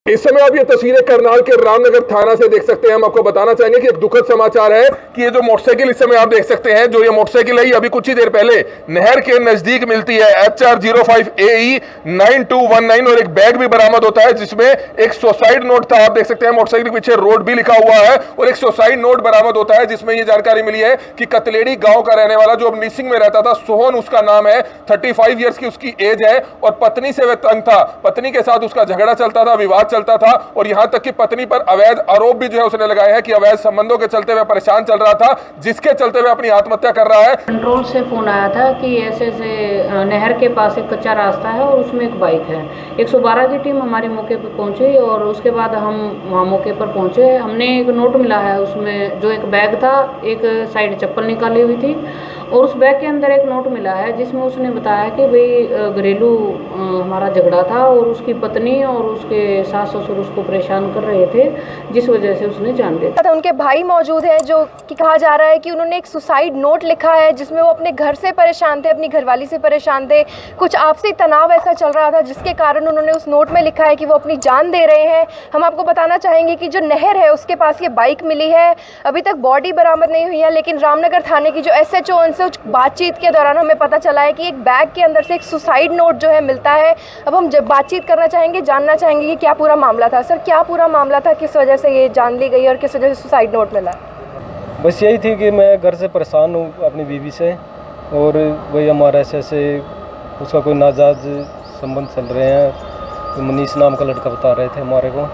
इस समय आप ये तस्वीरें करनाल के रामनगर थाना से देख सकते हैं। हम आपको बताना चाहेंगे कि एक दुखद समाचार है कि ये जो मोटरसाइकिल इस समय आप देख सकते हैं, जो ये मोटरसाइकिल है, ये अभी कुछ ही देर पहले नहर के नजदीक मिलती है। HR05AE 9219 और एक बैग भी बरामद होता है जिसमें एक सुसाइड नोट था। आप देख सकते हैं मोटरसाइकिल के पीछे रोड भी लिखा हुआ है और एक सुसाइड नोट बरामद होता है जिसमें ये जानकारी मिली है कि कतलेड़ी गांव का रहने वाला जो अब निसिंग में रहता था, सोहन उसका नाम है, 35 ईयर्स की उसकी एज है और पत्नी से वह तंग था। पत्नी के साथ उसका झगड़ा चलता था, विवाद चलता था और यहां तक कि पत्नी पर अवैध आरोप भी जो है उसने लगाए हैं कि अवैध संबंधों के चलते हुए परेशान चल रहा था, जिसके चलते हुए अपनी आत्महत्या कर रहा है। कंट्रोल से फोन आया था कि ऐसे ऐसे नहर के पास एक कच्चा रास्ता है और उसमें एक बाइक है। 112 की टीम हमारे मौके पर पहुंची और उसके बाद हम वहाँ मौके पर पहुंचे। हमने एक नोट मिला है, उसमें जो एक बैग था, एक साइड चप्पल निकाली हुई थी और उस बैग के अंदर एक नोट मिला है जिसमें उसने बताया कि भाई घरेलू हमारा झगड़ा था और उसकी पत्नी और उसके सास ससुर उसको परेशान कर रहे थे, जिस वजह से उसने जान दे दी। उनके भाई मौजूद हैं जो कि कहा जा रहा है कि उन्होंने एक सुसाइड नोट लिखा है जिसमें वो अपने घर से परेशान थे, अपनी घरवाली से परेशान थे। कुछ आपसी तनाव ऐसा चल रहा था जिसके कारण उन्होंने उस नोट में लिखा है कि वो अपनी जान दे रहे हैं। हम आपको बताना चाहेंगे कि जो नहर है उसके पास ये बाइक मिली है। अभी तक बॉडी बरामद नहीं हुई है, लेकिन रामनगर थाने की जो SHO उनसे बातचीत के दौरान हमें पता चला है कि एक बैग के अंदर से एक सुसाइड नोट जो है मिलता है। अब हम जब बातचीत करना चाहेंगे, जानना चाहेंगे कि क्या पूरा मामला था। सर, क्या पूरा मामला था, किस वजह से ये जान ली गई और किस वजह से सुसाइड नोट मिला? बस यही थी कि मैं घर से परेशान हूँ अपनी बीवी से और वही हमारा ऐसे उसका कोई नाजायज संबंध चल रहे हैं। तो मनीष नाम का लड़का बता रहे थे हमारे को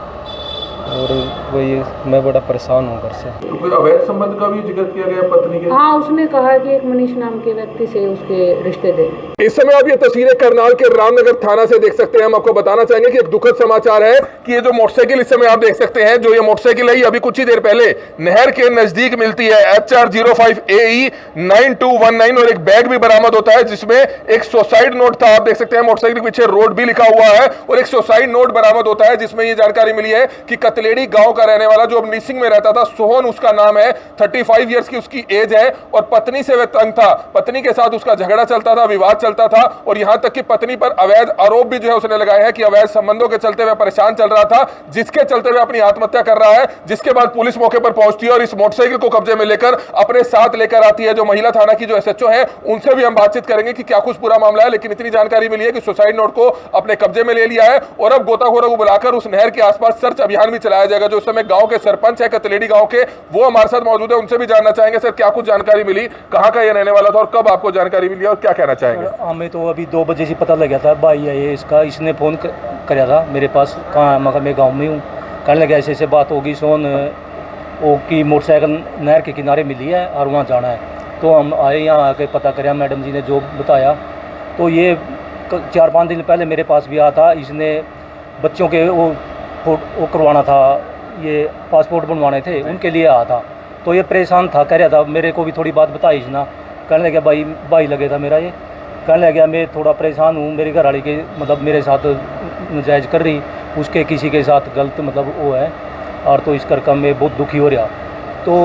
और वही मैं बड़ा परेशान हूँ घर से। तो कोई अवैध संबंध का भी जिक्र किया गया पत्नी के? हाँ, उसने कहा कि एक मनीष नाम के व्यक्ति से उसके रिश्ते थे। इस समय आप ये तस्वीरें करनाल के रामनगर थाना से देख सकते हैं। हम आपको बताना चाहेंगे कि एक दुखद समाचार है कि ये जो मोटरसाइकिल इस समय आप देख सकते हैं, जो ये मोटरसाइकिल है, ये अभी कुछ ही देर पहले नहर के नजदीक मिलती है। HR05AE 9219 और एक बैग भी बरामद होता है जिसमें एक सुसाइड नोट था। आप देख सकते हैं मोटरसाइकिल के पीछे रोड भी लिखा हुआ है और एक सुसाइड नोट बरामद होता है जिसमें ये जानकारी मिली है कि कतलेड़ी गांव का रहने वाला जो अब निसिंग में रहता था, सोहन उसका नाम है, 35 ईयर्स की उसकी एज है और पत्नी से वह तंग था। पत्नी के साथ उसका झगड़ा चलता था, विवाद चलता था और यहां तक कि पत्नी पर अवैध आरोप भी जो है उसने लगाए हैं कि अवैध संबंधों के चलते हुए परेशान चल रहा था, जिसके चलते हुए अपनी आत्महत्या कर रहा है। जिसके बाद पुलिस मौके पर पहुंचती है और इस मोटरसाइकिल को कब्जे में लेकर अपने साथ लेकर आती है। जो महिला थाना की जो SHO है उनसे भी हम बातचीत करेंगे कि क्या कुछ पूरा मामला है, लेकिन इतनी जानकारी मिली है कि सुसाइड नोट को अपने कब्जे में ले लिया है और अब गोताखोरों को बुलाकर उस नहर के आसपास सर्च अभियान भी चलाया जाएगा। जो इस समय गांव के सरपंच है कतलेड़ी गांव के, वो हमारे साथ मौजूद है, उनसे भी जानना चाहेंगे। सर, क्या कुछ जानकारी मिली, कहां का ये रहने वाला था और कब आपको जानकारी मिली और क्या कहना चाहेंगे? हमें तो अभी 2 बजे से पता लगा था, भाई है ये इसका, इसने फ़ोन कराया था मेरे पास, कहाँ मगर मैं गाँव में हूँ। कहने लगा ऐसे ऐसे बात होगी, सोन ओ की मोटरसाइकिल नहर के किनारे मिली है और वहाँ जाना है। तो हम आए, यहाँ आके पता कराया, मैडम जी ने जो बताया। तो ये 4-5 दिन पहले मेरे पास भी आया था, इसने बच्चों के वो करवाना था, ये पासपोर्ट बनवाने थे, उनके लिए आया था। तो ये परेशान था, कह रहा था, मेरे को भी थोड़ी बात बताई इसने। कहने लगा भाई लगे था मेरा ये। कहने लगा मैं थोड़ा परेशान हूँ, मेरी घरवाली के मतलब मेरे साथ नाजायज़ कर रही, उसके किसी के साथ गलत मतलब वो है और तो इस करके मैं बहुत दुखी हो रहा। तो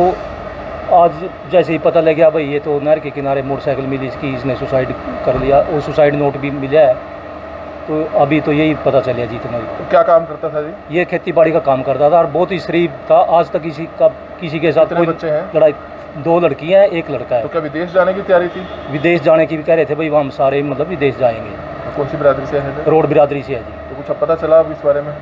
आज जैसे ही पता लग गया भाई ये तो नहर के किनारे मोटरसाइकिल मिली इसकी, इसने सुसाइड कर लिया, वो सुसाइड नोट भी मिला है। तो अभी तो यही पता चलिया जी तुम्हारी। तो क्या काम करता था जी? ये खेती बाड़ी का काम करता था और बहुत ही शरीफ था। आज तक किसी के साथ कोई बच्चे हैं? लड़ाई, 2 लड़कियां हैं, 1 लड़का है। तो क्या विदेश जाने की तैयारी थी? विदेश जाने की भी कह रहे थे भाई, हम सारे मतलब विदेश जाएंगे। तो कौन सी बिरादरी से है? रोड बिरादरी से है जी। तो कुछ पता चला अब इस बारे में?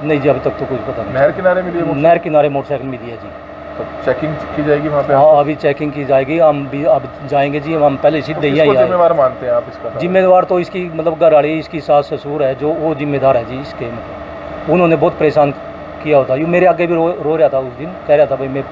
नहीं जी, अभी तक तो कुछ पता नहीं। नहर किनारे मिली है? नहर किनारे मोटरसाइकिल मिली है जी। तो चेकिंग की जाएगी वहाँ पे? हाँ, अभी चेकिंग की जाएगी। हम भी अब जाएंगे जी, हम पहले सीधे ही आए। जिम्मेवार मानते हैं आप इसका? जिम्मेदार तो इसकी मतलब घरवाली, इसकी सास ससुर है जो वो जिम्मेदार है जी इसके। मतलब उन्होंने बहुत परेशान किया होता। ये मेरे आगे भी रो रहा था उस दिन, कह रहा था भाई मैं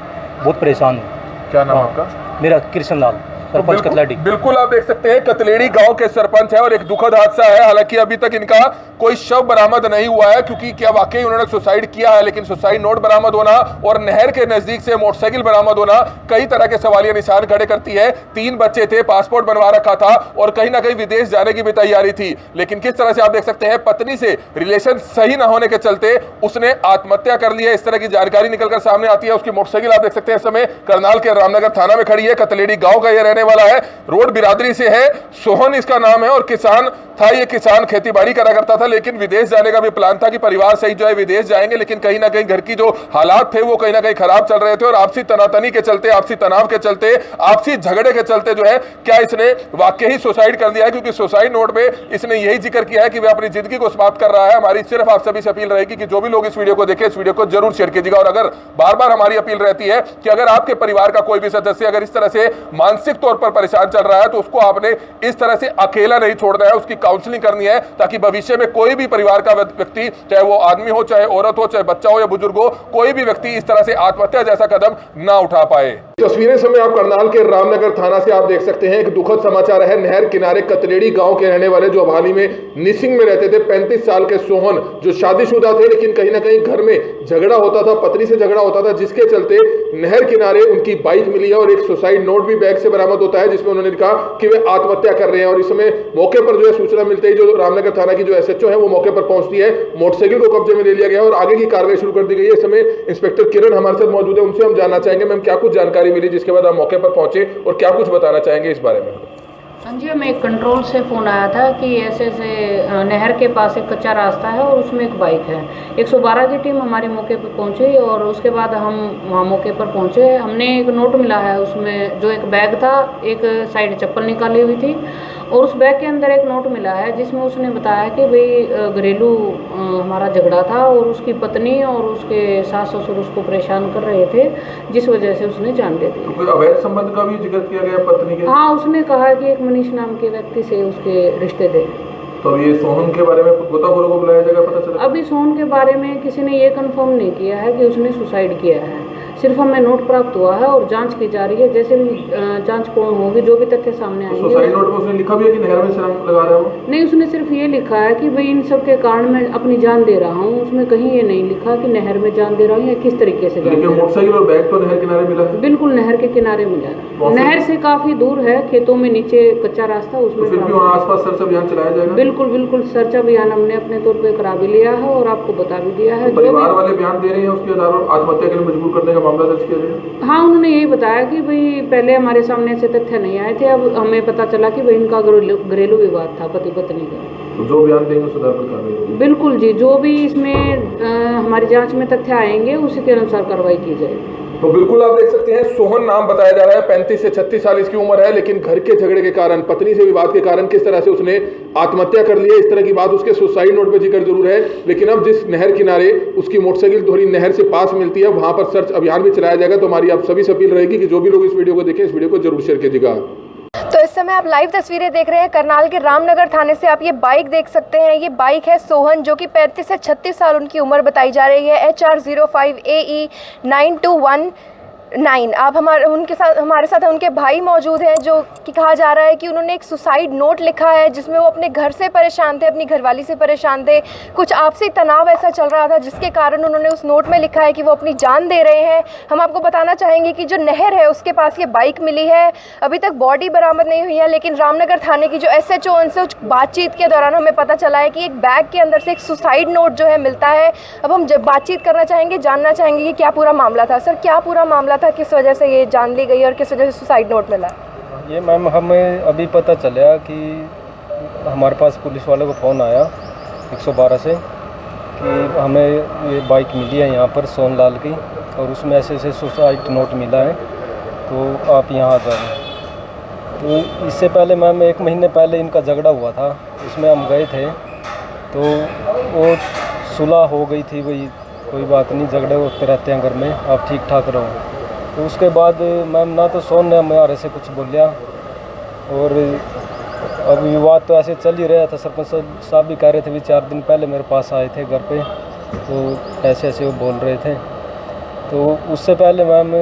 बहुत परेशान हूँ। क्या नाम आपका? मेरा कृष्ण लाल, सरपंच कतलेड़ी। बिल्कुल आप देख सकते हैं कतलेड़ी गांव के सरपंच है और एक दुखद हादसा है। हालांकि अभी तक इनका कोई शव बरामद नहीं हुआ है क्योंकि क्या वाकई उन्होंने सुसाइड किया है, लेकिन सुसाइड नोट बरामद होना और नहर के नजदीक से मोटरसाइकिल बरामद होना कई तरह के सवालिया निशान खड़े करती है। 3 बच्चे थे, पासपोर्ट बनवा रखा था और कहीं ना कहीं विदेश जाने की भी तैयारी थी, लेकिन किस तरह से आप देख सकते हैं पत्नी से रिलेशन सही ना होने के चलते उसने आत्महत्या कर ली है। इस तरह की जानकारी निकलकर सामने आती है। उसकी मोटरसाइकिल आप देख सकते हैं इस समय करनाल के रामनगर थाना में खड़ी है। कतलेड़ी गांव का यह रहने वाला है, रोड बिरादरी से है, सोहन इसका नाम है और किसान था। ये किसान खेती बाड़ी करा करता था, लेकिन विदेश जाने का भी प्लान था कि परिवार सहित जो है विदेश जाएंगे, लेकिन कहीं ना कहीं घर की जो हालात थे वो कहीं ना कहीं खराब चल रहे थे और आपसी तनातनी के चलते, आपसी तनाव के चलते, आपसी झगड़े के चलते जो है क्या इसने वाकई ही सुसाइड कर दिया है। क्योंकि सुसाइड नोट में इसने यही जिक्र किया है कि वह अपनी जिंदगी को समाप्त कर रहा है। हमारी सिर्फ आप सभी से अपील रहेगी कि जो भी लोग इस वीडियो को देखें, इस वीडियो को जरूर शेयर कीजिएगा। और अगर बार बार हमारी अपील रहती है कि अगर आपके परिवार का कोई भी सदस्य अगर इस तरह से मानसिक तौर पर परेशान चल रहा है तो उसको आपने इस तरह से अकेला नहीं छोड़ना है, उसकी काउंसलिंग करनी है, ताकि भविष्य में कोई भी परिवार का व्यक्ति, चाहे वो आदमी हो, चाहे औरत हो, चाहे बच्चा हो या बुजुर्ग हो, कोई भी व्यक्ति इस तरह से आत्महत्या जैसा कदम ना उठा पाए। तस्वीरें समय आप करनाल के रामनगर थाना से आप देख सकते हैं। एक दुखद समाचार है। नहर किनारे कतलेड़ी गांव के रहने वाले जो हाल ही में निसिंग में रहते थे, 35 साल के सोहन, जो शादीशुदा थे, लेकिन कहीं ना कहीं घर में झगड़ा होता था, पत्नी से झगड़ा होता था, जिसके चलते नहर किनारे उनकी बाइक मिली है और एक सुसाइड नोट भी बैग से बरामद होता है, जिसमें उन्होंने कहा कि वे आत्महत्या कर रहे हैं। और इस समय मौके पर जो है सूचना मिलते ही जो रामनगर थाना की जो SHO है वो मौके पर पहुंचती है, मोटरसाइकिल को कब्जे में ले लिया गया और आगे की कार्रवाई शुरू कर दी गई है। इस समय इंस्पेक्टर किरण हमारे साथ मौजूद है, उनसे हम जानना चाहेंगे मैम क्या कुछ जानकारी मिली जिसके बाद आप मौके पर पहुंचे और क्या कुछ बताना चाहेंगे इस बारे में। हाँ जी, हमें एक कंट्रोल से फ़ोन आया था कि ऐसे नहर के पास एक कच्चा रास्ता है और उसमें एक बाइक है। 112 की टीम हमारे मौके पर पहुंची और उसके बाद हम वहाँ मौके पर पहुंचे। हमने एक नोट मिला है, उसमें जो एक बैग था, एक साइड चप्पल निकाली हुई थी और उस बैग के अंदर एक नोट मिला है जिसमें उसने बताया कि भाई घरेलू हमारा झगड़ा था और उसकी पत्नी और उसके सास ससुर उसको परेशान कर रहे थे, जिस वजह से उसने जान दे दी। तो कोई अवैध संबंध का भी जिक्र किया गया पत्नी के? हाँ, उसने कहा कि एक मनीष नाम के व्यक्ति से उसके रिश्ते थे। तो ये सोहन के बारे में गोताखोरों को बुलाया जाएगा, पता चला? अभी सोहन के बारे में किसी ने ये कंफर्म नहीं किया है कि उसने सुसाइड किया है, सिर्फ हमें नोट प्राप्त हुआ है और जांच की जा रही है। जैसे भी जांच पूर्ण होगी, जो भी तथ्य सामने आएंगे। सुसाइड नोट में उसने लिखा भी है कि नहर में छलांग लगा रहा है वो? नहीं, उसने सिर्फ ये लिखा है कि भाई इन सब के कारण मैं अपनी जान दे रहा हूँ। उसमें कहीं ये नहीं लिखा कि नहर में जान दे रहा हूँ या किस तरीके से। लेकिन मोटरसाइकिल और बैग तो नहर किनारे मिला है? बिल्कुल नहर के किनारे मिला है। नहर से काफी दूर है, खेतों में नीचे कच्चा रास्ता, उसमें फिर भी वहाँ आसपास सर्च अभियान चलाया जाएगा? बिल्कुल बिल्कुल, सर्च अभियान हमने अपने तौर पे करा भी लिया है और आपको बता भी दिया है। परिवार वाले बयान दे रहे हैं, उसके आधार पर आत्महत्या के लिए मजबूर करने का मामला दर्ज किया जाएगा? हाँ, उन्होंने यही बताया कि भाई पहले हमारे सामने ऐसे तथ्य नहीं आए थे, अब हमें पता चला कि भाई इनका घरेलू विवाद था पति पत्नी का। तो जो बयान देंगे उस आधार पर कार्रवाई होगी? बिल्कुल जी, जो भी इसमें हमारी जांच में तथ्य आएंगे उसी के अनुसार कार्रवाई की जाएगी। तो बिल्कुल आप देख सकते हैं, सोहन नाम बताया जा रहा है, 35 से 36 साल इसकी उम्र है, लेकिन घर के झगड़े के कारण, पत्नी से विवाद के कारण किस तरह से उसने आत्महत्या कर ली है, इस तरह की बात उसके सुसाइड नोट पे जिक्र जरूर है। लेकिन अब जिस नहर किनारे उसकी मोटरसाइकिल थोड़ी नहर से पास मिलती है, वहां पर सर्च अभियान भी चलाया जाएगा। तो हमारी आप सभी से अपील रहेगी कि जो भी लोग इस वीडियो को देखें, इस वीडियो को जरूर शेयर कीजिएगा। तो इस समय आप लाइव तस्वीरें देख रहे हैं करनाल के रामनगर थाने से। आप ये बाइक देख सकते हैं, ये बाइक है सोहन, जो कि 35 से 36 साल उनकी उम्र बताई जा रही है। HR05 AE 9219। आप हमारे साथ उनके भाई मौजूद हैं, जो कि कहा जा रहा है कि उन्होंने एक सुसाइड नोट लिखा है जिसमें वो अपने घर से परेशान थे, अपनी घरवाली से परेशान थे। कुछ आपसी तनाव ऐसा चल रहा था जिसके कारण उन्होंने उस नोट में लिखा है कि वो अपनी जान दे रहे हैं। हम आपको बताना चाहेंगे कि जो नहर है उसके पास ये बाइक मिली है। अभी तक बॉडी बरामद नहीं हुई है, लेकिन रामनगर थाने की जो SHO, उनसे बातचीत के दौरान हमें पता चला है कि एक बैग के अंदर से एक सुसाइड नोट जो है मिलता है। अब हम जब बातचीत करना चाहेंगे, जानना चाहेंगे कि क्या पूरा मामला था। सर, क्या पूरा मामला था, किस वजह से ये जान ली गई और किस वजह से सुसाइड नोट मिला? ये मैम हमें अभी पता चला कि हमारे पास पुलिस वाले को फ़ोन आया 112 से कि हमें ये बाइक मिली है यहाँ पर सोनलाल की और उसमें ऐसे सुसाइड नोट मिला है, तो आप यहाँ आ जाओ। तो इससे पहले मैम 1 महीने पहले इनका झगड़ा हुआ था, उसमें हम गए थे तो वो सुलह हो गई थी, वही कोई बात नहीं, झगड़े होते रहते हैं घर में, आप ठीक ठाक रहो। तो उसके बाद मैम ना तो सोन ने हमारे से कुछ बोलिया और अब विवाद तो ऐसे चल ही रहा था। सरपंच साहब भी कह रहे थे, भी 4 दिन पहले मेरे पास आए थे घर पे, तो ऐसे ऐसे वो बोल रहे थे। तो उससे पहले मैम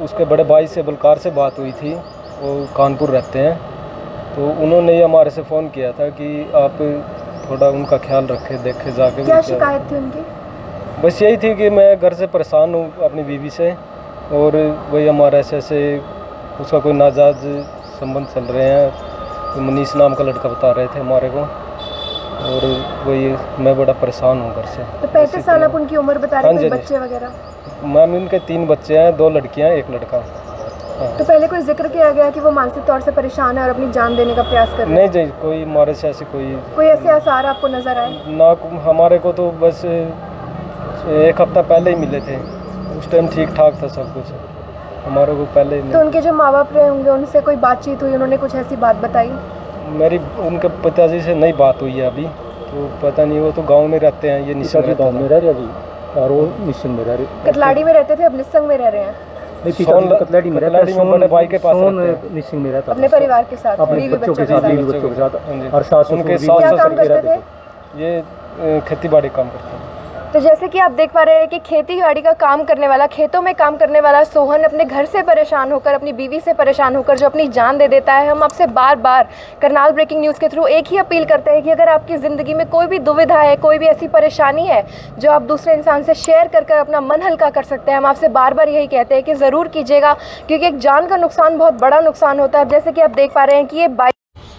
उसके बड़े भाई से, बलकार से बात हुई थी, वो कानपुर रहते हैं, तो उन्होंने ये हमारे से फ़ोन किया था कि आप थोड़ा उनका ख्याल रखें, देखें जाके। क्या शिकायत थी उनकी? बस यही थी कि मैं घर से परेशान हूँ अपनी बीवी से और वही हमारा ऐसे उसका कोई नाजायज संबंध चल रहे हैं, तो मनीष नाम का लड़का बता रहे थे हमारे को, और वही मैं बड़ा परेशान हूँ घर से। तो 35 साल आप उनकी उम्र बता रहे थे, बच्चे वगैरह? मैम इनके 3 बच्चे हैं, 2 लड़कियाँ 1 लड़का। हाँ। तो पहले कोई जिक्र किया गया कि वो मानसिक तौर से परेशान है और अपनी जान देने का प्रयास कर रहे हैं? नहीं जी, कोई हमारे से ऐसे कोई ऐसे आसार आपको नजर आए? ना, हमारे को तो बस 1 हफ्ता पहले ही मिले थे, उस टाइम ठीक ठाक था सब कुछ, हमारे को पहले ही तो उनके जो माँ बाप रहे होंगे उनसे कोई बातचीत हुई, उन्होंने कुछ ऐसी बात बताई? मेरी उनके पिताजी से नहीं बात हुई है अभी, तो पता नहीं, वो तो गांव में रहते हैं, ये निश्चित गाँव में रह रहे जी, और वो निश्चित में रह रहे। कतलाड़ी में रहते थे, अब निस्संग में रह रहे हैं? कतलाड़ी में रहता है, बड़े भाई के पास रहते हैं। निश्चित में रहता अपने परिवार के साथ, अपने बीवी बच्चों के साथ, बीवी बच्चों के साथ, हाँ जी। और सास उनके ससुर क्या सास काम करते थे? ये खेती बाड़ी काम करते हैं। तो जैसे कि आप देख पा रहे हैं कि खेती बाड़ी का काम करने वाला, खेतों में काम करने वाला सोहन अपने घर से परेशान होकर, अपनी बीवी से परेशान होकर जो अपनी जान दे देता है। हम आपसे बार बार करनाल ब्रेकिंग न्यूज़ के थ्रू एक ही अपील करते हैं कि अगर आपकी ज़िंदगी में कोई भी दुविधा है, कोई भी ऐसी परेशानी है जो आप दूसरे इंसान से शेयर कर कर अपना मन हल्का कर सकते हैं, हम आपसे बार बार यही कहते हैं कि ज़रूर कीजिएगा, क्योंकि एक जान का नुकसान बहुत बड़ा नुकसान होता है। जैसे कि आप देख पा रहे हैं कि ये बाइक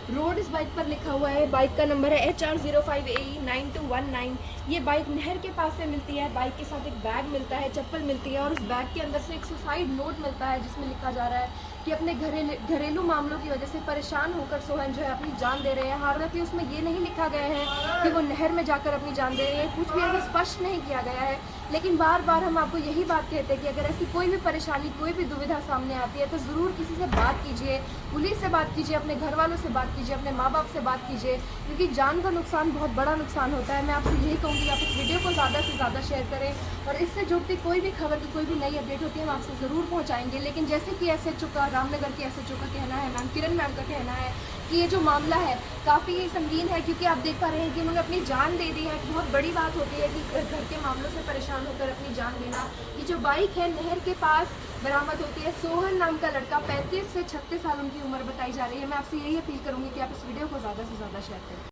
रोड इस बाइक पर लिखा हुआ है, बाइक का नंबर है HR05AE9219। ये बाइक नहर के पास से मिलती है, बाइक के साथ एक बैग मिलता है, चप्पल मिलती है और उस बैग के अंदर से एक सुसाइड नोट मिलता है जिसमें लिखा जा रहा है कि अपने घरेलू मामलों की वजह से परेशान होकर सोहन जो है अपनी जान दे रहे हैं। हालांकि उसमें ये नहीं लिखा गया है कि वो नहर में जाकर अपनी जान दे रहे हैं, कुछ भी ऐसा स्पष्ट नहीं किया गया है। लेकिन बार बार हम आपको यही बात कहते हैं कि अगर ऐसी कोई भी परेशानी, कोई भी दुविधा सामने आती है तो ज़रूर किसी से बात कीजिए, पुलिस से बात कीजिए, अपने घर वालों से बात कीजिए, अपने माँ बाप से बात कीजिए, क्योंकि जान का नुकसान बहुत बड़ा नुकसान होता है। मैं आपसे यही कहूँगी आप इस वीडियो को ज़्यादा से ज़्यादा शेयर करें और इससे जुड़ती कोई भी खबर की कोई भी नई अपडेट होती है हम आपसे ज़रूर पहुँचाएंगे। लेकिन जैसे कि SHO का, रामनगर के SHO का कहना है, मैम किरण मैम का कहना है कि ये जो मामला है काफ़ी संगीन है, क्योंकि आप देख पा रहे हैं कि उन्होंने अपनी जान दे दी है। बहुत बड़ी बात होती है कि घर के मामलों से परेशान होकर अपनी जान देना। ये जो बाइक है नहर के पास बरामद होती है। सोहन नाम का लड़का, 35 से 36 साल उनकी उम्र बताई जा रही है। मैं आपसे यही अपील करूँगी कि आप इस वीडियो को ज़्यादा से ज़्यादा शेयर करें।